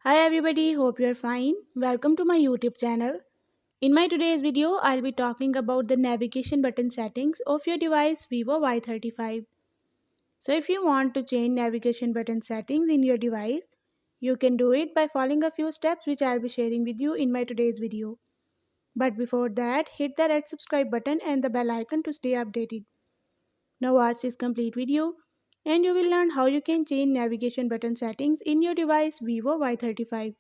Hi everybody, hope you're fine. Welcome to my YouTube channel. In my today's video, I'll be talking about the navigation button settings of your device Vivo Y35. So if you want to change navigation button settings in your device, you can do it by following a few steps which I'll be sharing with you in my today's video. But before that, hit the red subscribe button and the bell icon to stay updated. Now watch this complete video and you will learn how you can change navigation button settings in your device Vivo Y35.